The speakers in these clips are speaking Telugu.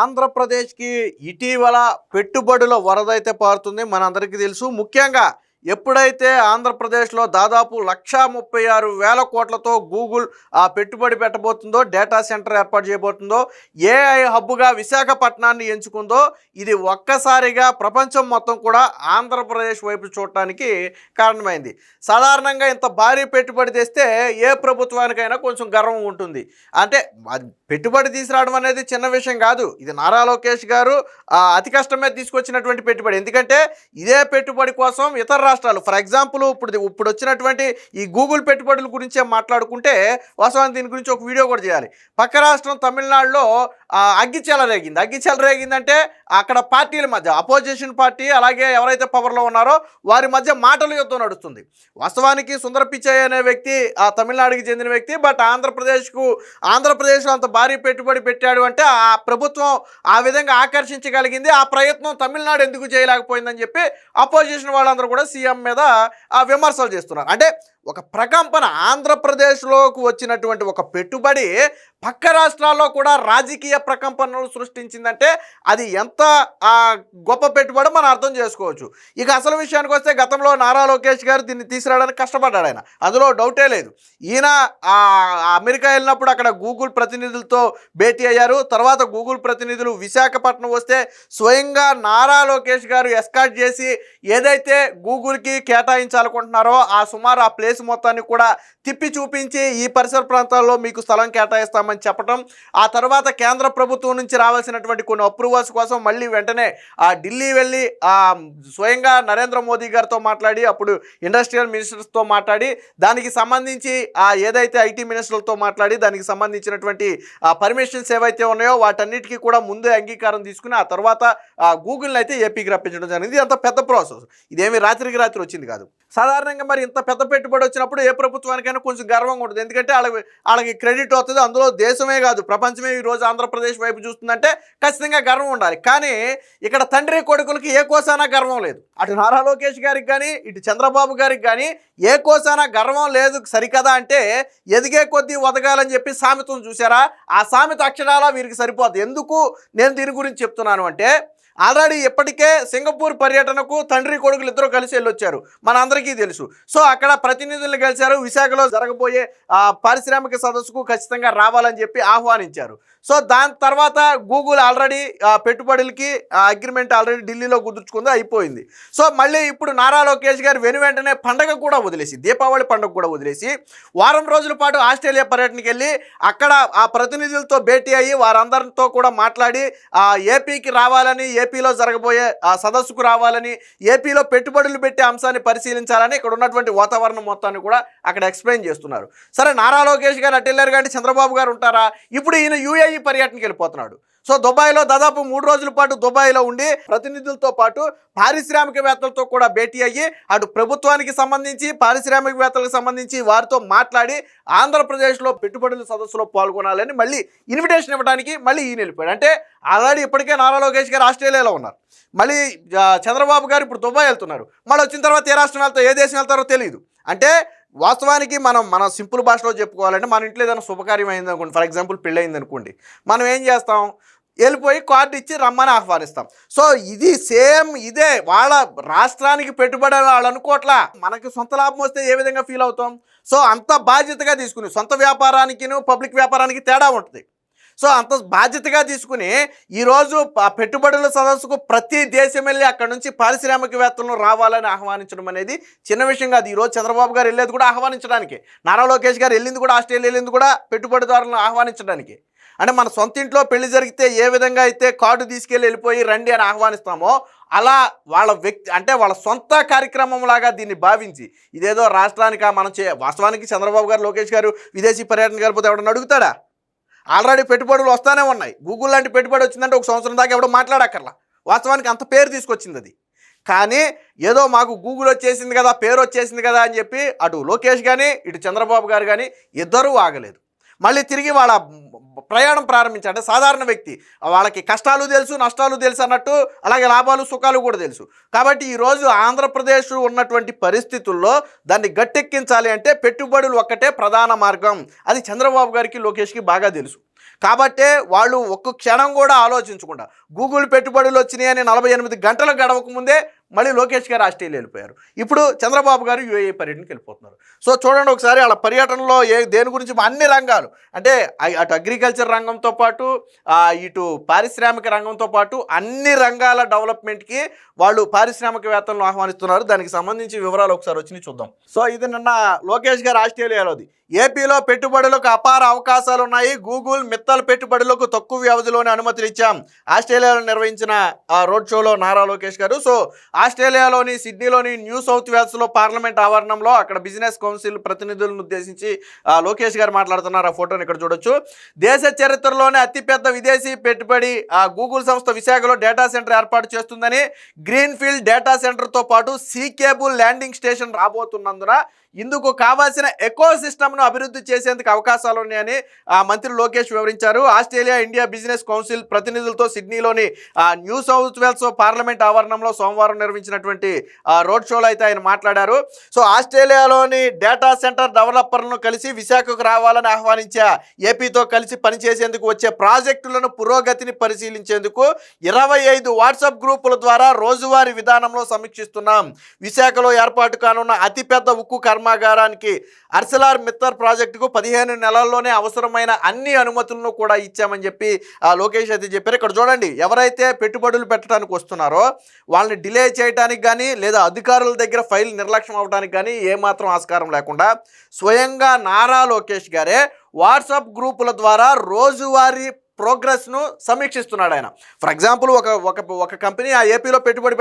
ఆంధ్రప్రదేశ్కి ఇటీవల పెట్టుబడుల వరదైతే పారుతుంది మనందరికీ తెలుసు. ముఖ్యంగా ఎప్పుడైతే ఆంధ్రప్రదేశ్లో దాదాపు 1,36,000 కోట్లతో గూగుల్ పెట్టుబడి పెట్టబోతుందో, డేటా సెంటర్ ఏర్పాటు చేయబోతుందో, ఏఐ హబ్గా విశాఖపట్నాన్ని ఎంచుకుందో, ఇది ఒక్కసారిగా ప్రపంచం మొత్తం కూడా ఆంధ్రప్రదేశ్ వైపు చూడటానికి కారణమైంది. సాధారణంగా ఇంత భారీ పెట్టుబడి తెస్తే ఏ ప్రభుత్వానికైనా కొంచెం గర్వం ఉంటుంది. అంటే పెట్టుబడి తీసుకురావడం అనేది చిన్న విషయం కాదు. ఇది నారా లోకేష్ గారు అతి కష్టం మీద తీసుకొచ్చినటువంటి పెట్టుబడి. ఎందుకంటే ఇదే పెట్టుబడి కోసం ఇతర రాష్ట్రాలు, ఫర్ ఎగ్జాంపుల్ ఇప్పుడు వచ్చినటువంటి ఈ గూగుల్ పెట్టుబడుల గురించే మాట్లాడుకుంటే వాస్తవానికి దీని గురించి ఒక వీడియో కూడా చేయాలి. పక్క రాష్ట్రం తమిళనాడులో అగ్గి చెలరేగిందంటే అక్కడ పార్టీల మధ్య, అపోజిషన్ పార్టీ అలాగే ఎవరైతే పవర్లో ఉన్నారో వారి మధ్య మాటల యుద్ధం నడుస్తుంది. వాస్తవానికి సుందర పిచ్చయ్య అనే వ్యక్తి తమిళనాడుకి చెందిన వ్యక్తి. బట్ ఆంధ్రప్రదేశ్లో అంత భారీ పెట్టుబడి పెట్టాడు అంటే ఆ ప్రభుత్వం ఆ విధంగా ఆకర్షించగలిగింది. ఆ ప్రయత్నం తమిళనాడు ఎందుకు చేయలేకపోయిందని చెప్పి అపోజిషన్ వాళ్ళందరూ కూడా సీఎం మీద విమర్శలు చేస్తున్నారు. అంటే ఒక ప్రకంపన, ఆంధ్రప్రదేశ్లోకి వచ్చినటువంటి ఒక పెట్టుబడి పక్క రాష్ట్రాల్లో కూడా రాజకీయ ప్రకంపనలు సృష్టించిందంటే అది ఎంత గొప్ప పెట్టుబడి మనం అర్థం చేసుకోవచ్చు. ఇక అసలు విషయానికి వస్తే గతంలో నారా లోకేష్ గారు దీన్ని తీసుకురావడానికి కష్టపడ్డాడు. ఆయన అందులో డౌటే లేదు. ఈయన అమెరికా వెళ్ళినప్పుడు అక్కడ గూగుల్ ప్రతినిధులతో భేటీ అయ్యారు. తర్వాత గూగుల్ ప్రతినిధులు విశాఖపట్నం వస్తే స్వయంగా నారా లోకేష్ గారు ఎస్కార్ట్ చేసి ఏదైతే గూగుల్కి కేటాయించాలనుకుంటున్నారో సుమారు ఆ ప్లేస్ మొత్తాన్ని కూడా తిప్పి చూపించి ఈ పరిసర ప్రాంతాల్లో మీకు స్థలం కేటాయిస్తామని చెప్పడం, ఆ తర్వాత కేంద్ర ప్రభుత్వం నుంచి రావాల్సినటువంటి కొన్ని అప్రూవల్స్ కోసం మళ్ళీ వెంటనే ఢిల్లీ వెళ్ళి స్వయంగా నరేంద్ర మోదీ గారితో మాట్లాడి, అప్పుడు ఇండస్ట్రియల్ మినిస్టర్స్తో మాట్లాడి, దానికి సంబంధించి ఏదైతే ఐటీ మినిస్టర్లతో మాట్లాడి దానికి సంబంధించినటువంటి పర్మిషన్స్ ఏవైతే ఉన్నాయో వాటన్నిటికీ కూడా ముందే అంగీకారం తీసుకుని ఆ తర్వాత గూగుల్ని అయితే ఏపీకి రప్పించడం జరిగింది. అంత పెద్ద ప్రాసెస్, ఇదేమి రాత్రికి రాత్రి వచ్చింది కాదు. సాధారణంగా మరి ఇంత పెద్ద పెట్టుబడి వచ్చినప్పుడు ఏ ప్రభుత్వానికైనా కొంచెం గర్వంగా ఉంటుంది. ఎందుకంటే వాళ్ళకి క్రెడిట్ వస్తుంది. అందులో దేశమే కాదు ప్రపంచమే ఈరోజు ఆంధ్రప్రదేశ్ వైపు చూస్తుందంటే ఖచ్చితంగా గర్వం ఉండాలి. కానీ ఇక్కడ తండ్రి కొడుకులకి ఏ కోసానా గర్వం లేదు. అటు నారా లోకేష్ గారికి కానీ ఇటు చంద్రబాబు గారికి కానీ ఏ కోసానా గర్వం లేదు. సరికదా అంటే ఎదిగే కొద్దీ ఒదగాలని చెప్పి సామెతను చూసారా? ఆ సామెత అక్షరాలా వీరికి సరిపోతుంది. ఎందుకు నేను దీని గురించి చెప్తున్నాను అంటే, ఆల్రెడీ ఇప్పటికే సింగపూర్ పర్యటనకు తండ్రి కొడుకులు ఇద్దరు కలిసి వెళ్ళొచ్చారు, మనందరికీ తెలుసు. సో అక్కడ ప్రతినిధులను కలిశారు. విశాఖలో జరగబోయే పారిశ్రామిక సదస్సుకు ఖచ్చితంగా రావాలని చెప్పి ఆహ్వానించారు. సో దాని తర్వాత గూగుల్ ఆల్రెడీ పెట్టుబడులకి అగ్రిమెంట్ ఆల్రెడీ ఢిల్లీలో కుదుర్చుకుంది, అయిపోయింది. సో మళ్ళీ ఇప్పుడు నారా లోకేష్ గారు వెంటనే పండగ కూడా వదిలేసి, దీపావళి పండుగ కూడా వదిలేసి వారం రోజుల పాటు ఆస్ట్రేలియా పర్యటనకి వెళ్ళి అక్కడ ఆ ప్రతినిధులతో భేటీ అయ్యి వారందరితో కూడా మాట్లాడి ఏపీకి రావాలని, ఏపీలో జరగబోయే సదస్సుకు రావాలని, ఏపీలో పెట్టుబడులు పెట్టే అంశాన్ని పరిశీలించాలని ఇక్కడ ఉన్నటువంటి వాతావరణం మొత్తాన్ని కూడా అక్కడ ఎక్స్ప్లెయిన్ చేస్తున్నారు. సరే, నారా లోకేష్ గారు అటు వెళ్ళారు కానీ చంద్రబాబు గారు ఉంటారా? ఇప్పుడు ఈయన యూఏఈ పర్యటనకి వెళ్ళిపోతున్నాడు. సో దుబాయ్లో దాదాపు 3 రోజుల పాటు దుబాయ్లో ఉండి ప్రతినిధులతో పాటు పారిశ్రామికవేత్తలతో కూడా భేటీ అయ్యి అటు ప్రభుత్వానికి సంబంధించి పారిశ్రామికవేత్తలకు సంబంధించి వారితో మాట్లాడి ఆంధ్రప్రదేశ్లో పెట్టుబడుల సదస్సులో పాల్గొనాలని మళ్ళీ ఇన్విటేషన్ ఇవ్వడానికి మళ్ళీ ఈయన వెళ్ళిపోయాడు. అంటే ఆల్రెడీ ఇప్పటికే నారా లోకేష్ గారు ఆస్ట్రేలియాలో ఉన్నారు, మళ్ళీ చంద్రబాబు గారు ఇప్పుడు దుబాయ్ వెళ్తున్నారు. మళ్ళీ వచ్చిన తర్వాత ఏ రాష్ట్రం వెళ్తారో ఏ దేశం వెళ్తారో తెలియదు. అంటే వాస్తవానికి మన సింపుల్ భాషలో చెప్పుకోవాలంటే, మన ఇంట్లో ఏదైనా శుభకార్యం అయింది అనుకోండి, ఫర్ ఎగ్జాంపుల్ పెళ్ళి అయింది అనుకోండి, మనం ఏం చేస్తాం? వెళ్ళిపోయి కార్డు ఇచ్చి రమ్మని ఆహ్వానిస్తాం. సో ఇది సేమ్ ఇదే. వాళ్ళ రాష్ట్రానికి పెట్టుబడి వాళ్ళు అనుకోవట్లా, మనకి సొంత లాభం వస్తే ఏ విధంగా ఫీల్ అవుతాం? సో అంత బాధ్యతగా తీసుకుని, సొంత వ్యాపారానికి పబ్లిక్ వ్యాపారానికి తేడా ఉంటుంది. సో అంత బాధ్యతగా తీసుకుని ఈరోజు పెట్టుబడుల సదస్సుకు ప్రతి దేశం వెళ్ళి అక్కడ నుంచి పారిశ్రామికవేత్తలను రావాలని ఆహ్వానించడం అనేది చిన్న విషయం కాదు. ఈరోజు చంద్రబాబు గారు వెళ్ళేది కూడా ఆహ్వానించడానికి, నారా లోకేష్ గారు వెళ్ళింది కూడా ఆస్ట్రేలియా వెళ్ళింది కూడా పెట్టుబడిదారులను ఆహ్వానించడానికి. అంటే మన సొంత ఇంట్లో పెళ్లి జరిగితే ఏ విధంగా అయితే కార్డు తీసుకెళ్ళి వెళ్ళిపోయి రండి అని ఆహ్వానిస్తామో, అలా వాళ్ళ అంటే వాళ్ళ సొంత కార్యక్రమం లాగా దీన్ని భావించి ఇదేదో రాష్ట్రానికి మనం వాస్తవానికి చంద్రబాబు గారు లోకేష్ గారు విదేశీ పర్యటనకి వెళ్ళిపోతే ఎవడన్నా అడుగుతాడా? ఆల్రెడీ పెట్టుబడులు వస్తూనే ఉన్నాయి. గూగుల్ లాంటి పెట్టుబడి వచ్చిందంటే 1 సంవత్సరం దాకా ఎవడో మాట్లాడక్కర్లా. వాస్తవానికి అంత పేరు తీసుకొచ్చింది అది. కానీ ఏదో మాకు గూగుల్ వచ్చేసింది కదా, పేరు వచ్చేసింది కదా అని చెప్పి అటు లోకేష్ కానీ ఇటు చంద్రబాబు గారు కానీ ఇద్దరూ ఆగలేదు. మళ్ళీ తిరిగి వాళ్ళ ప్రయాణం ప్రారంభించారు. అంటే సాధారణ వ్యక్తి, వాళ్ళకి కష్టాలు తెలుసు, నష్టాలు తెలుసు అన్నట్టు, అలాగే లాభాలు సుఖాలు కూడా తెలుసు. కాబట్టి ఈరోజు ఆంధ్రప్రదేశ్ ఉన్నటువంటి పరిస్థితుల్లో దాన్ని గట్టెక్కించాలి అంటే పెట్టుబడులు ఒక్కటే ప్రధాన మార్గం. అది చంద్రబాబు గారికి లోకేష్కి బాగా తెలుసు. కాబట్టే వాళ్ళు ఒక్క క్షణం కూడా ఆలోచించకుండా గూగుల్ పెట్టుబడులు వచ్చినాయని 48 గంటలు గడవక ముందే మళ్ళీ లోకేష్ గారు ఆస్ట్రేలియా వెళ్ళిపోయారు. ఇప్పుడు చంద్రబాబు గారు యూఏఈ పర్యటనకి వెళ్ళిపోతున్నారు. సో చూడండి ఒకసారి వాళ్ళ పర్యటనలో దేని గురించి అన్ని రంగాలు అంటే అటు అగ్రికల్చర్ రంగంతో పాటు ఇటు పారిశ్రామిక రంగంతో పాటు అన్ని రంగాల డెవలప్మెంట్కి వాళ్ళు పారిశ్రామికవేత్తలను ఆహ్వానిస్తున్నారు. దానికి సంబంధించి వివరాలు ఒకసారి వచ్చి చూద్దాం. సో ఇది నిన్న లోకేష్ గారు ఆస్ట్రేలియాలోది. ఏపీలో పెట్టుబడులకు అపార అవకాశాలు ఉన్నాయి. గూగుల్ మిత్తల్ పెట్టుబడులకు తక్కువ వ్యవధిలోనే అనుమతులు ఇచ్చాం. ఆస్ట్రేలియాలో నిర్వహించిన రోడ్ షోలో నారా లోకేష్ గారు. సో ఆస్ట్రేలియాలోని సిడ్నీలోని న్యూ సౌత్ వేల్స్లో పార్లమెంట్ ఆవరణంలో అక్కడ బిజినెస్ కౌన్సిల్ ప్రతినిధులను ఉద్దేశించి లోకేష్ గారు మాట్లాడుతున్నారు. ఆ ఫోటోని ఇక్కడ చూడొచ్చు. దేశ చరిత్రలోనే అతిపెద్ద విదేశీ పెట్టుబడి గూగుల్ సంస్థ విశాఖలో డేటా సెంటర్ ఏర్పాటు చేస్తుందని, గ్రీన్ఫీల్డ్ డేటా సెంటర్తో పాటు సీ కేబుల్ ల్యాండింగ్ స్టేషన్ రాబోతున్నందున ఇందుకు కావాల్సిన ఎకో సిస్టమ్ను అభివృద్ధి చేసేందుకు అవకాశాలు ఉన్నాయని మంత్రి లోకేష్ వివరించారు. ఆస్ట్రేలియా ఇండియా బిజినెస్ కౌన్సిల్ ప్రతినిధులతో సిడ్నీలోని న్యూ సౌత్ వేల్స్ పార్లమెంట్ ఆవరణంలో సోమవారం నిర్వహించినటువంటి రోడ్ షోలో అయితే ఆయన మాట్లాడారు. సో ఆస్ట్రేలియాలోని డేటా సెంటర్ డెవలపర్లను కలిసి విశాఖకు రావాలని ఆహ్వానించా. ఏపీతో కలిసి పనిచేసేందుకు వచ్చే ప్రాజెక్టులను పురోగతిని పరిశీలించేందుకు 25 వాట్సాప్ గ్రూపుల ద్వారా రోజువారీ విధానంలో సమీక్షిస్తున్నాం. విశాఖలో ఏర్పాటు కానున్న అతిపెద్ద ఉక్కు కర్మాగారానికి అర్సెలార్ మిత్తల్ ప్రాజెక్టుకు 15 నెలల్లోనే అవసరమైన అన్ని అనుమతులను కూడా ఇచ్చామని చెప్పి లోకేష్ అయితే చెప్పారు. ఇక్కడ చూడండి, ఎవరైతే పెట్టుబడులు పెట్టడానికి వస్తున్నారో వాళ్ళని డిలే చేయడానికి కానీ లేదా అధికారుల దగ్గర ఫైల్ నిర్లక్ష్యం అవ్వడానికి కానీ ఏమాత్రం ఆస్కారం లేకుండా స్వయంగా నారా లోకేష్ గారే వాట్సాప్ గ్రూపుల ద్వారా రోజువారీ ప్రోగ్రెస్ను సమీక్షిస్తున్నాడు ఆయన. ఫర్ ఎగ్జాంపుల్ ఒక కంపెనీ ఆ ఏపీలో పెట్టుబడి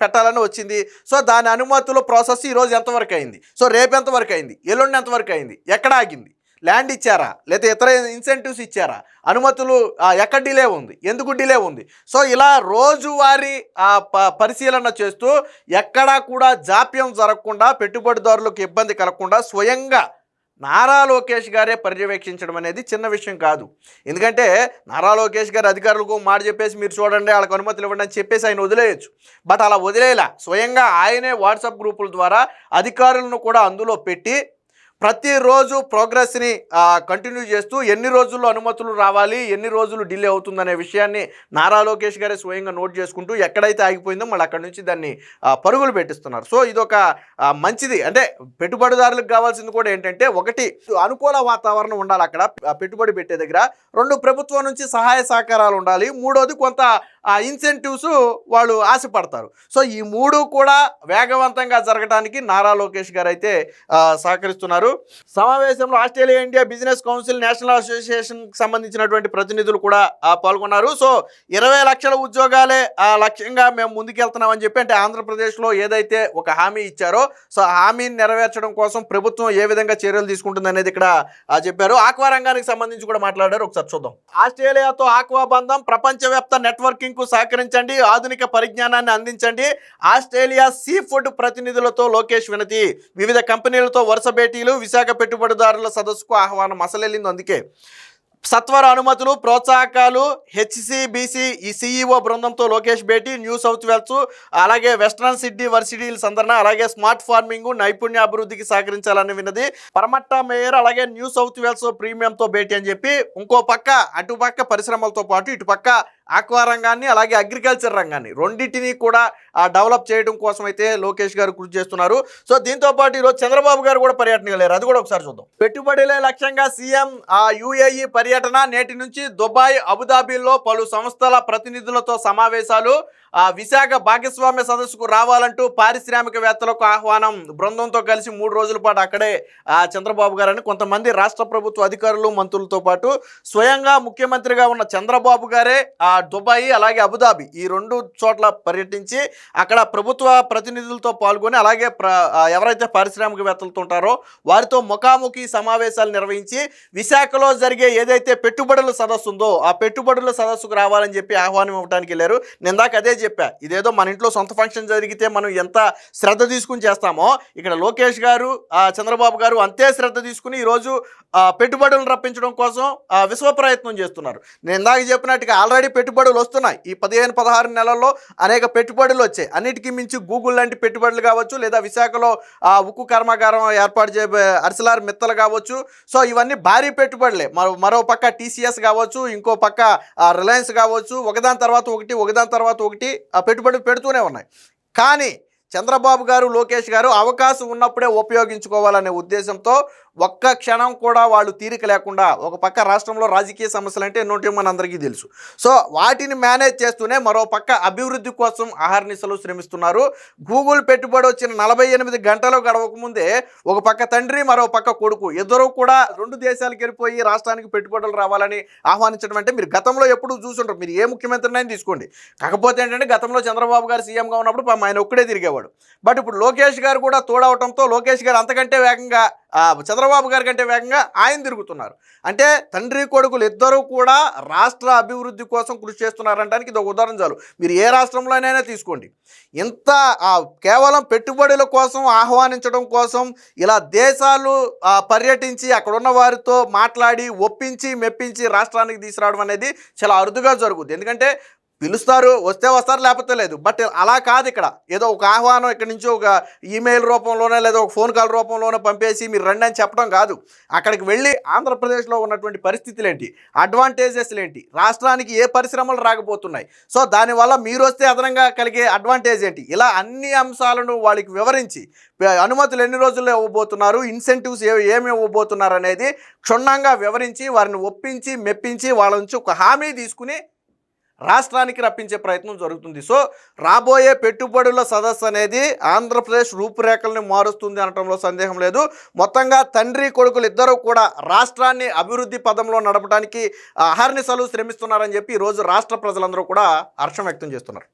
పెట్టాలని వచ్చింది. సో దాని అనుమతుల ప్రాసెస్ ఈరోజు ఎంతవరకు అయింది, సో రేపు ఎంతవరకు అయింది, ఎల్లుండి ఎంతవరకు అయింది, ఎక్కడ ఆగింది, ల్యాండ్ ఇచ్చారా లేదా ఇతర ఇన్సెంటివ్స్ ఇచ్చారా, అనుమతులు ఎక్కడ డిలే ఉంది, ఎందుకు డిలే ఉంది. సో ఇలా రోజువారీ పరిశీలన చేస్తూ ఎక్కడా కూడా జాప్యం జరగకుండా పెట్టుబడిదారులకు ఇబ్బంది కలగకుండా స్వయంగా నారా లోకేష్ గారే పర్యవేక్షించడం అనేది చిన్న విషయం కాదు. ఎందుకంటే నారా లోకేష్ గారు అధికారులకు మాట చెప్పేసి మీరు చూడండి వాళ్ళకి అనుమతులు ఇవ్వండి అని చెప్పేసి ఆయన వదిలేయచ్చు. బట్ అలా వదిలేలా, స్వయంగా ఆయనే వాట్సాప్ గ్రూపుల ద్వారా అధికారులను కూడా అందులో పెట్టి ప్రతిరోజు ప్రోగ్రెస్ని కంటిన్యూ చేస్తూ ఎన్ని రోజుల్లో అనుమతులు రావాలి, ఎన్ని రోజులు డిలే అవుతుందనే విషయాన్ని నారా లోకేష్ గారే స్వయంగా నోట్ చేసుకుంటూ ఎక్కడైతే ఆగిపోయిందో మళ్ళీ అక్కడి నుంచి దాన్ని పరుగులు పెట్టిస్తున్నారు. సో ఇదొక మంచిది. అంటే పెట్టుబడిదారులకు కావాల్సింది కూడా ఏంటంటే, ఒకటి అనుకూల వాతావరణం ఉండాలి అక్కడ పెట్టుబడి పెట్టే దగ్గర, 2 ప్రభుత్వం నుంచి సహాయ సహకారాలు ఉండాలి, 3వది కొంత ఇన్సెంటివ్స్ వాళ్ళు ఆశపడతారు. సో ఈ 3 కూడా వేగవంతంగా జరగడానికి నారా లోకేష్ గారు అయితే సహకరిస్తున్నారు. సమావేశంలో Australia India business council, national అసోసియేషన్కి సంబంధించినటువంటి ప్రతినిధులు కూడా పాల్గొన్నారు. సో 20 లక్షల ఉద్యోగాలే లక్ష్యంగా మేము ముందుకెళ్తున్నామని చెప్పి, అంటే ఆంధ్రప్రదేశ్లో ఏదైతే ఒక హామీ ఇచ్చారో సో హామీని నెరవేర్చడం కోసం ప్రభుత్వం ఏ విధంగా చర్యలు తీసుకుంటుంది అనేది ఇక్కడ చెప్పారు. ఆక్వా రంగానికి సంబంధించి కూడా మాట్లాడారు. ఒకసారి చూద్దాం. ఆస్ట్రేలియాతో ఆక్వా బంధం, ప్రపంచవ్యాప్త నెట్వర్కింగ్ కు సహకరించండి, ఆధునిక పరిజ్ఞానాన్ని అందించండి. ఆస్ట్రేలియా సీ ఫుడ్ ప్రతినిధులతో లోకేష్ వినతి. వివిధ కంపెనీలతో వరుస భేటీలు, విశాఖ పెట్టుబడిదారుల సదస్సుకు ఆహ్వానం. అసలెళ్ళింది అందుకే. సత్వర అనుమతులు, ప్రోత్సాహకాలు, హెచ్సిబిసి ఈ సిఇఓ బృందంతో లోకేష్ భేటీ. న్యూ సౌత్ వేల్స్ అలాగే వెస్ట్రన్ సిడ్నీ వర్సిటీల సందర్శన, అలాగే స్మార్ట్ ఫార్మింగ్, నైపుణ్య అభివృద్ధికి సహకరించాలని విన్నది. పరమట్ట మేయర్ అలాగే న్యూ సౌత్ వేల్స్ ప్రీమియంతో భేటీ అని చెప్పి, ఇంకో పక్క అటుపక్క పరిశ్రమలతో పాటు ఇటుపక్క ఆక్వా రంగాన్ని అలాగే అగ్రికల్చర్ రంగాన్ని రెండింటినీ కూడా డెవలప్ చేయడం కోసం అయితే లోకేష్ గారు కృషి చేస్తున్నారు. సో దీంతో పాటు ఈరోజు చంద్రబాబు గారు కూడా పర్యటన వెళ్ళారు. అది కూడా ఒకసారి చూద్దాం. పెట్టుబడులే లక్ష్యంగా సీఎం యుఏఈ పర్యటన. నేటి నుంచి దుబాయ్, అబుదాబిలో పలు సంస్థల ప్రతినిధులతో సమావేశాలు. విశాఖ భాగస్వామ్య సదస్సుకు రావాలంటూ పారిశ్రామికవేత్తలకు ఆహ్వానం. బృందంతో కలిసి 3 రోజుల పాటు అక్కడే చంద్రబాబు గారని కొంతమంది రాష్ట్ర ప్రభుత్వ అధికారులు, మంత్రులతో పాటు స్వయంగా ముఖ్యమంత్రిగా ఉన్న చంద్రబాబు గారే దుబాయ్ అలాగే అబుదాబి ఈ 2 చోట్ల పర్యటించి అక్కడ ప్రభుత్వ ప్రతినిధులతో పాల్గొని అలాగే ఎవరైతే పారిశ్రామికవేత్తలతో ఉంటారో వారితో ముఖాముఖి సమావేశాలు నిర్వహించి విశాఖలో జరిగే ఏదైతే పెట్టుబడుల సదస్సు ఉందో ఆ పెట్టుబడుల సదస్సుకు రావాలని చెప్పి ఆహ్వానం ఇవ్వడానికి వెళ్ళారు. నిందాక అదే చెప్పా, ఇదేదో మన ఇంట్లో సొంత ఫంక్షన్ జరిగితే మనం ఎంత శ్రద్ధ తీసుకుని చేస్తామో ఇక్కడ లోకేష్ గారు, చంద్రబాబు గారు అంతే శ్రద్ధ తీసుకుని ఈరోజు పెట్టుబడులను రప్పించడం కోసం విశ్వ ప్రయత్నం చేస్తున్నారు. నేను ఇందాక చెప్పినట్టుగా ఆల్రెడీ పెట్టుబడులు వస్తున్నాయి. ఈ 15-16 నెలల్లో అనేక పెట్టుబడులు వచ్చాయి. అన్నిటికీ మించి గూగుల్ లాంటి పెట్టుబడులు కావచ్చు, లేదా విశాఖలో ఉక్కు కర్మాగారం ఏర్పాటు అర్సిలార్ మిత్తలు కావచ్చు. సో ఇవన్నీ భారీ పెట్టుబడులే. మరో పక్క టీసీఎస్ కావచ్చు, ఇంకో పక్క రిలయన్స్ కావచ్చు, ఒకదాని తర్వాత ఒకటి పెట్టుబడులు పెడుతూనే ఉన్నాయి. కానీ చంద్రబాబు గారు, లోకేష్ గారు అవకాశం ఉన్నప్పుడే ఉపయోగించుకోవాలనే ఉద్దేశంతో ఒక్క క్షణం కూడా వాళ్ళు తీరిక లేకుండా, ఒక పక్క రాష్ట్రంలో రాజకీయ సమస్యలు అంటే ఎన్నోటి మనందరికీ తెలుసు. సో వాటిని మేనేజ్ చేస్తూనే మరో పక్క అభివృద్ధి కోసం అహర్నిశలు శ్రమిస్తున్నారు. గూగుల్ పెట్టుబడి వచ్చిన 48 గంటలు గడవకముందే ఒక పక్క తండ్రి, మరో పక్క కొడుకు ఇద్దరు కూడా 2 దేశాలకు వెళ్ళిపోయి రాష్ట్రానికి పెట్టుబడులు రావాలని ఆహ్వానించడం అంటే మీరు గతంలో ఎప్పుడు చూసుంటారు. మీరు ఏ ముఖ్యమంత్రినైనా తీసుకోండి. కాకపోతే ఏంటంటే గతంలో చంద్రబాబు గారు సీఎంగా ఉన్నప్పుడు ఆయన ఒక్కడే తిరిగేవాడు. బట్ ఇప్పుడు లోకేష్ గారు కూడా తోడవటంతో లోకేష్ గారు అంతకంటే వేగంగా, చంద్రబాబు గారి కంటే వేగంగా ఆయన తిరుగుతున్నారు. అంటే తండ్రి కొడుకులు ఇద్దరూ కూడా రాష్ట్ర అభివృద్ధి కోసం కృషి చేస్తున్నారంటానికి ఇది ఒక ఉదాహరణ చాలు. మీరు ఏ రాష్ట్రంలోనైనా తీసుకోండి. ఇంత కేవలం పెట్టుబడుల కోసం ఆహ్వానించడం కోసం ఇలా దేశాలు పర్యటించి అక్కడున్న వారితో మాట్లాడి ఒప్పించి మెప్పించి రాష్ట్రానికి తీసుకురావడం అనేది చాలా అరుదుగా జరుగుతుంది. ఎందుకంటే పిలుస్తారు, వస్తే వస్తారు, లేకపోతే లేదు. బట్ అలా కాదు. ఇక్కడ ఏదో ఒక ఆహ్వానం ఇక్కడి నుంచి ఒక ఈమెయిల్ రూపంలోనే లేదా ఒక ఫోన్ కాల్ రూపంలోనే పంపేసి మీరు రండి అని చెప్పడం కాదు. అక్కడికి వెళ్ళి ఆంధ్రప్రదేశ్లో ఉన్నటువంటి పరిస్థితులు ఏంటి, అడ్వాంటేజెస్లు ఏంటి, రాష్ట్రానికి ఏ పరిశ్రమలు రాకపోతున్నాయి, సో దానివల్ల మీరు వస్తే అదనంగా కలిగే అడ్వాంటేజ్ ఏంటి, ఇలా అన్ని అంశాలను వాళ్ళకి వివరించి అనుమతులు ఎన్ని రోజుల్లో ఇవ్వబోతున్నారు, ఇన్సెంటివ్స్ ఏమి ఇవ్వబోతున్నారు అనేది క్షుణ్ణంగా వివరించి వారిని ఒప్పించి మెప్పించి వాళ్ళ నుంచి ఒక హామీ తీసుకుని రాష్ట్రానికి రప్పించే ప్రయత్నం జరుగుతుంది. సో రాబోయే పెట్టుబడుల సదస్సు అనేది ఆంధ్రప్రదేశ్ రూపురేఖల్ని మారుస్తుంది అనటంలో సందేహం లేదు. మొత్తంగా తండ్రి కొడుకులు ఇద్దరూ కూడా రాష్ట్రాన్ని అభివృద్ధి పదంలో నడపడానికి అహర్నిశలు శ్రమిస్తున్నారని చెప్పి ఈరోజు రాష్ట్ర ప్రజలందరూ కూడా హర్షం వ్యక్తం చేస్తున్నారు.